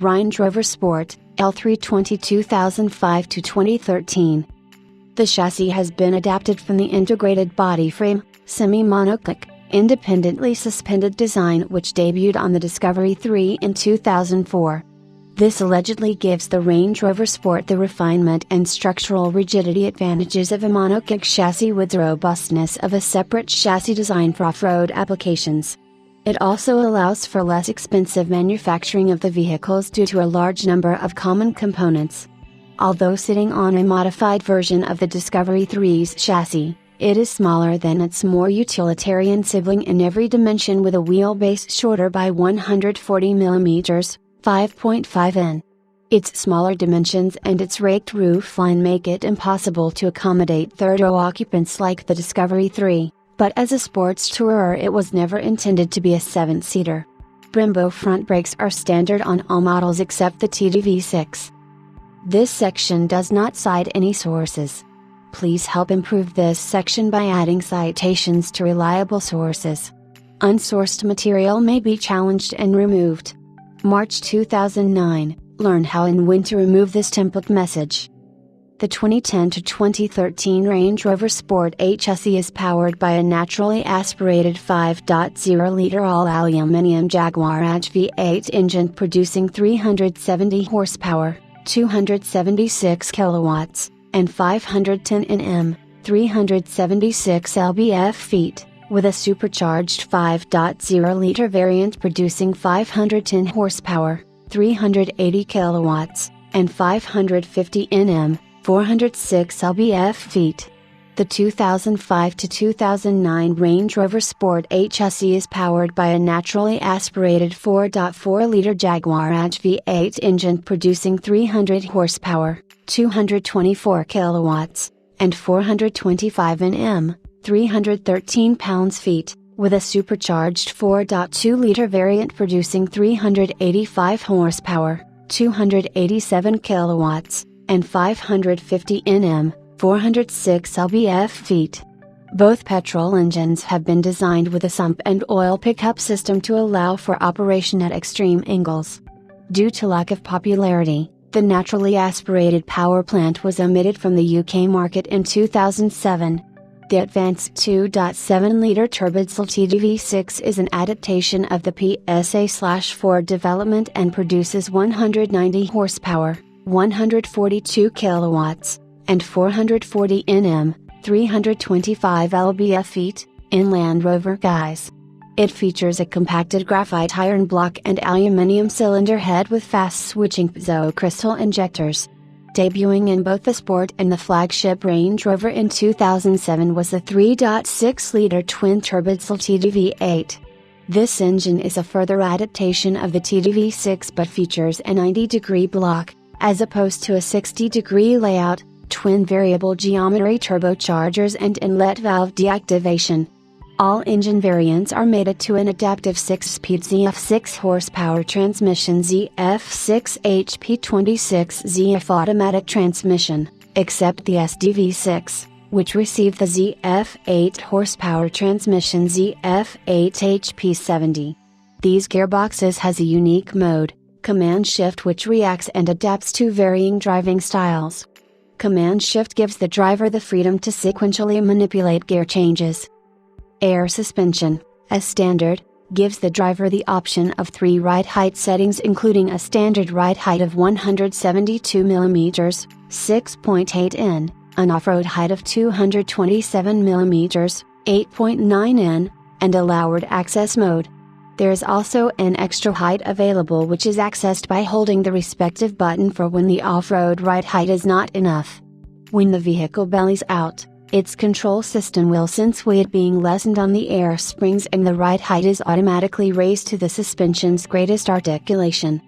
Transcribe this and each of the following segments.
Range Rover Sport, L320 2005 to 2013. The chassis has been adapted from the integrated body frame, semi-monocoque, independently suspended design which debuted on the Discovery 3 in 2004. This allegedly gives the Range Rover Sport the refinement and structural rigidity advantages of a monocoque chassis with the robustness of a separate chassis design for off-road applications. It also allows for less expensive manufacturing of the vehicles due to a large number of common components. Although sitting on a modified version of the Discovery 3's chassis, it is smaller than its more utilitarian sibling in every dimension with a wheelbase shorter by 140 mm, 5.5 in. Its smaller dimensions and its raked roofline make it impossible to accommodate third-row occupants like the Discovery 3. But as a sports tourer it was never intended to be a 7-seater. Brembo front brakes are standard on all models except the TDV6. This section does not cite any sources. Please help improve this section by adding citations to reliable sources. Unsourced material may be challenged and removed. March 2009, learn how and when to remove this template message. The 2010 to 2013 Range Rover Sport chassis is powered by a naturally aspirated 5.0-liter all-aluminum Jaguar V8 engine producing 370 horsepower, 276 kilowatts, and 510 Nm, 376 lb-ft, with a supercharged 5.0-liter variant producing 510 horsepower, 380 kilowatts, and 550 Nm, 406 lb-ft. The 2005 to 2009 Range Rover Sport chassis is powered by a naturally aspirated 4.4-liter Jaguar V8 engine producing 300 horsepower, 224 kilowatts, and 425 Nm, 313 pounds-feet, with a supercharged 4.2-liter variant producing 385 horsepower, 287 kilowatts, and 550 Nm, 406 lb-ft. Both petrol engines have been designed with a sump and oil pickup system to allow for operation at extreme angles. Due to lack of popularity, the naturally aspirated power plant was omitted from the UK market in 2007. The advanced 2.7-liter turbodiesel TDV6 is an adaptation of the PSA/Ford development and produces 190 horsepower, 142 kilowatts, and 440 Nm, 325 lb-ft, in Land Rover guise. It features a compacted graphite iron block and aluminium cylinder head with fast-switching piezo crystal injectors. Debuting in both the Sport and the flagship Range Rover in 2007 was the 3.6-liter twin turbodiesel TDV8. This engine is a further adaptation of the TDV6 but features a 90-degree block, as opposed to a 60-degree layout, twin variable geometry turbochargers and inlet valve deactivation. All engine variants are mated to an adaptive 6-speed ZF6 horsepower transmission ZF6 HP26 ZF automatic transmission, except the SDV6, which received the ZF8 horsepower transmission ZF8 HP70. These gearboxes has a unique mode, Command Shift, which reacts and adapts to varying driving styles. Command Shift gives the driver the freedom to sequentially manipulate gear changes. Air suspension, as standard, gives the driver the option of 3 ride height settings including a standard ride height of 172 mm, 6.8 in, an off-road height of 227 mm, 8.9 in, and a lowered access mode. There is also an extra height available which is accessed by holding the respective button for when the off-road ride height is not enough. When the vehicle bellies out, its control system will sense weight being lessened on the air springs and the ride height is automatically raised to the suspension's greatest articulation.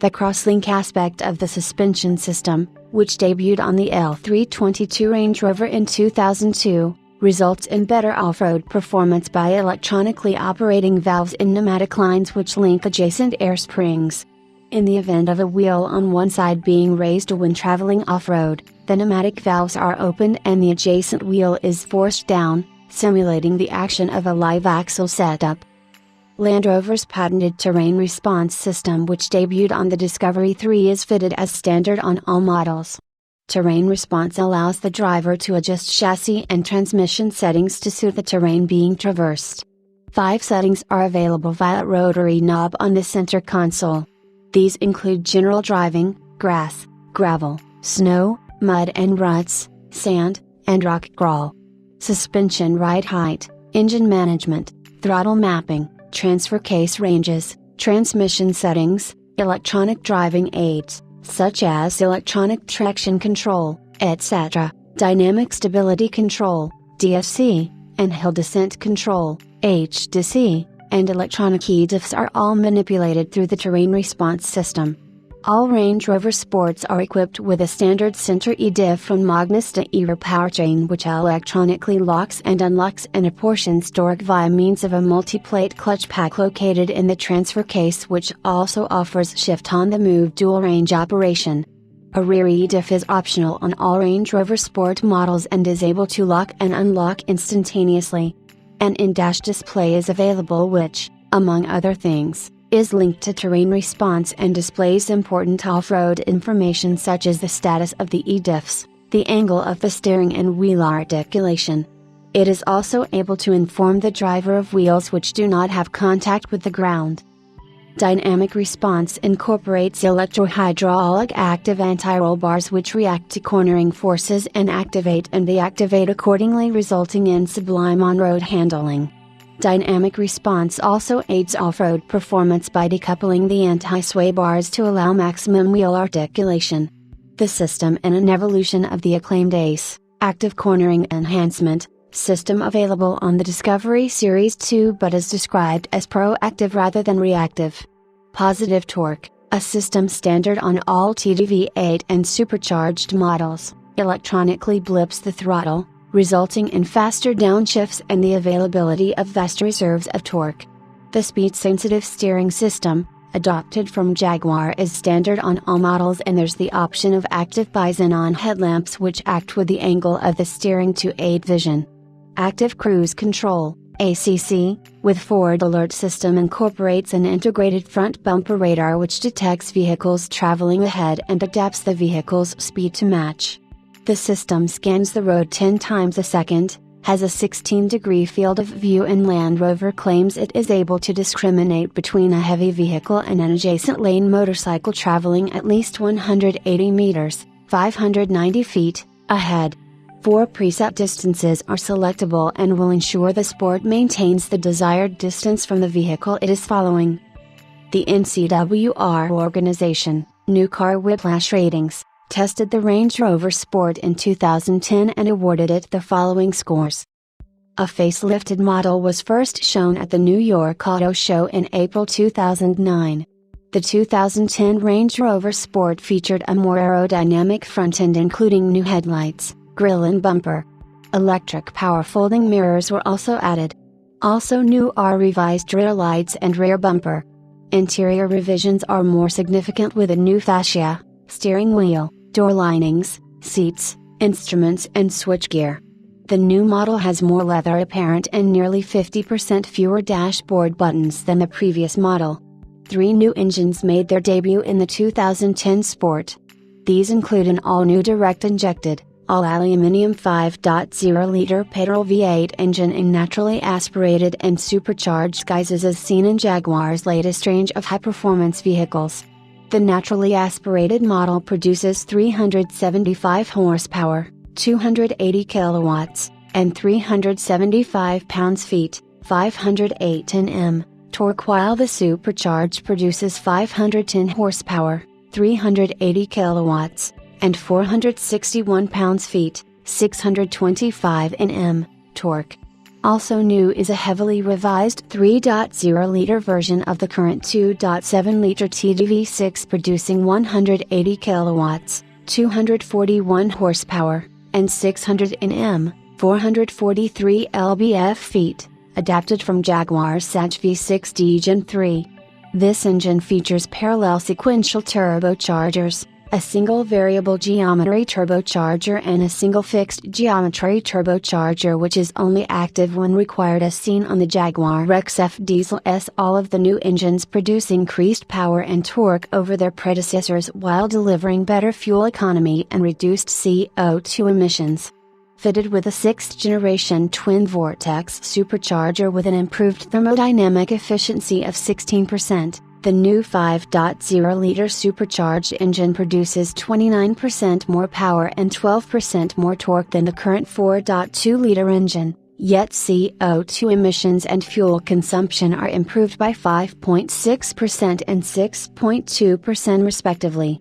The crosslink aspect of the suspension system, which debuted on the L320 Range Rover in 2002, results in better off-road performance by electronically operating valves in pneumatic lines which link adjacent air springs. In the event of a wheel on one side being raised when traveling off-road, the pneumatic valves are opened and the adjacent wheel is forced down, simulating the action of a live axle setup. Land Rover's patented terrain response system, which debuted on the Discovery 3, is fitted as standard on all models. Terrain response allows the driver to adjust chassis and transmission settings to suit the terrain being traversed. 5 settings are available via a rotary knob on the center console. These include general driving, grass, gravel, snow, mud and ruts, sand, and rock crawl. Suspension ride height, engine management, throttle mapping, transfer case ranges, transmission settings, electronic driving aids, such as electronic traction control, etc., dynamic stability control, DSC, and hill descent control, HDC, and electronic e-diffs are all manipulated through the terrain response system. All Range Rover Sports are equipped with a standard center e-diff from Magnus Euro powertrain, which electronically locks and unlocks an apportioned torque via means of a multi-plate clutch pack located in the transfer case, which also offers shift-on-the-move dual-range operation. A rear e-diff is optional on all Range Rover Sport models and is able to lock and unlock instantaneously. An in-dash display is available which, among other things, is linked to terrain response and displays important off-road information such as the status of the e-diffs, the angle of the steering and wheel articulation. It is also able to inform the driver of wheels which do not have contact with the ground. Dynamic response incorporates electro-hydraulic active anti-roll bars which react to cornering forces and activate and deactivate accordingly, resulting in sublime on-road handling. Dynamic response also aids off-road performance by decoupling the anti-sway bars to allow maximum wheel articulation. The system is an evolution of the acclaimed ACE, Active Cornering Enhancement, system available on the Discovery Series 2 but is described as proactive rather than reactive. Positive torque, a system standard on all TDV8 and supercharged models, electronically blips the throttle, resulting in faster downshifts and the availability of vast reserves of torque. The speed-sensitive steering system, adopted from Jaguar, is standard on all models, and there's the option of active bi-xenon headlamps which act with the angle of the steering to aid vision. Active Cruise Control, ACC, with Forward Alert system incorporates an integrated front bumper radar which detects vehicles traveling ahead and adapts the vehicle's speed to match. The system scans the road 10 times a second, has a 16-degree field of view, and Land Rover claims it is able to discriminate between a heavy vehicle and an adjacent lane motorcycle traveling at least 180 meters, 590 feet, ahead. 4 preset distances are selectable and will ensure the Sport maintains the desired distance from the vehicle it is following. The NCWR organization, New Car Whiplash Ratings, tested the Range Rover Sport in 2010 and awarded it the following scores. A facelifted model was first shown at the New York Auto Show in April 2009. The 2010 Range Rover Sport featured a more aerodynamic front end including new headlights, grille and bumper. Electric power folding mirrors were also added. Also new are revised rear lights and rear bumper. Interior revisions are more significant with a new fascia, steering wheel, door linings, seats, instruments and switchgear. The new model has more leather apparent and nearly 50% fewer dashboard buttons than the previous model. 3 new engines made their debut in the 2010 Sport. These include an all-new direct-injected, all-aluminium 5.0-liter petrol V8 engine in naturally aspirated and supercharged guises as seen in Jaguar's latest range of high-performance vehicles. The naturally aspirated model produces 375 horsepower, 280 kilowatts, and 375 pounds-feet, 508 Nm, torque, while the supercharged produces 510 horsepower, 380 kilowatts, and 461 pounds-feet, 625 Nm, torque. Also new is a heavily revised 3.0-liter version of the current 2.7-liter TDV6 producing 180 kilowatts, 241 horsepower, and 600 Nm, 443 lb-ft, adapted from Jaguar's Sage V6D Gen 3. This engine features parallel sequential turbochargers, a single variable geometry turbocharger and a single fixed geometry turbocharger which is only active when required as seen on the Jaguar XF Diesel S. All of the new engines produce increased power and torque over their predecessors while delivering better fuel economy and reduced CO2 emissions. Fitted with a 6th generation twin vortex supercharger with an improved thermodynamic efficiency of 16%. The new 5.0-liter supercharged engine produces 29% more power and 12% more torque than the current 4.2-liter engine, yet CO2 emissions and fuel consumption are improved by 5.6% and 6.2% respectively.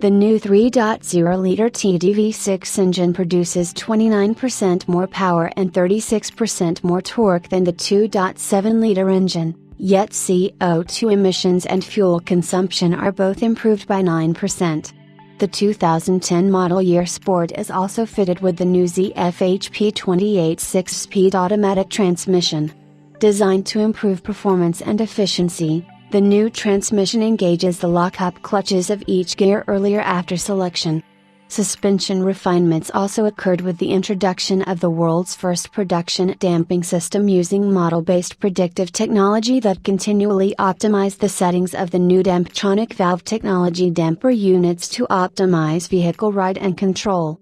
The new 3.0-liter TDV6 engine produces 29% more power and 36% more torque than the 2.7-liter engine. Yet CO2 emissions and fuel consumption are both improved by 9%. The 2010 model year Sport is also fitted with the new ZF-HP28 6-speed automatic transmission. Designed to improve performance and efficiency, the new transmission engages the lock-up clutches of each gear earlier after selection. Suspension refinements also occurred with the introduction of the world's first production damping system using model-based predictive technology that continually optimized the settings of the new Damptronic valve technology damper units to optimize vehicle ride and control.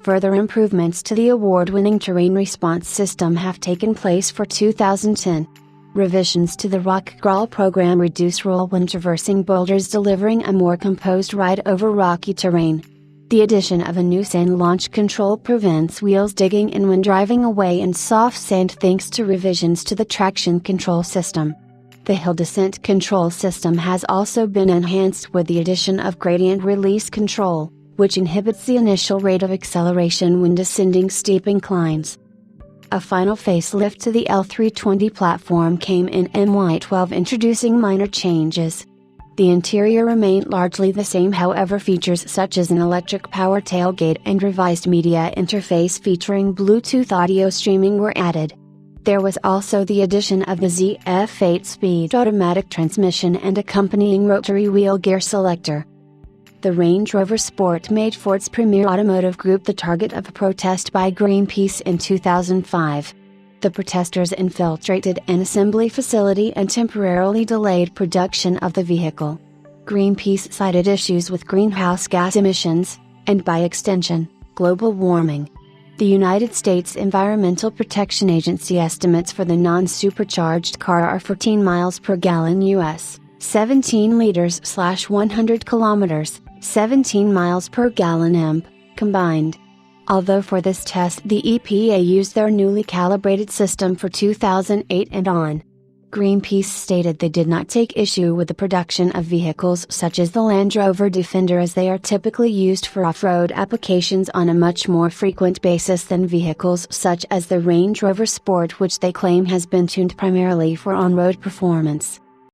Further improvements to the award-winning terrain response system have taken place for 2010. Revisions to the rock crawl program reduce roll when traversing boulders, delivering a more composed ride over rocky terrain. The addition of a new sand launch control prevents wheels digging in when driving away in soft sand thanks to revisions to the traction control system. The hill descent control system has also been enhanced with the addition of gradient release control, which inhibits the initial rate of acceleration when descending steep inclines. A final facelift to the L320 platform came in MY12, introducing minor changes. The interior remained largely the same, however features such as an electric power tailgate and revised media interface featuring Bluetooth audio streaming were added. There was also the addition of the ZF 8-speed automatic transmission and accompanying rotary wheel gear selector. The Range Rover Sport made Ford's premier automotive group the target of a protest by Greenpeace in 2005. The protesters infiltrated an assembly facility and temporarily delayed production of the vehicle. Greenpeace cited issues with greenhouse gas emissions, and by extension, global warming. The United States Environmental Protection Agency estimates for the non-supercharged car are 14 miles per gallon US, 17 liters/100 kilometers, 17 miles per gallon EMP, combined. Although for this test the EPA used their newly calibrated system for 2008 and on. Greenpeace stated they did not take issue with the production of vehicles such as the Land Rover Defender, as they are typically used for off-road applications on a much more frequent basis than vehicles such as the Range Rover Sport, which they claim has been tuned primarily for on-road performance.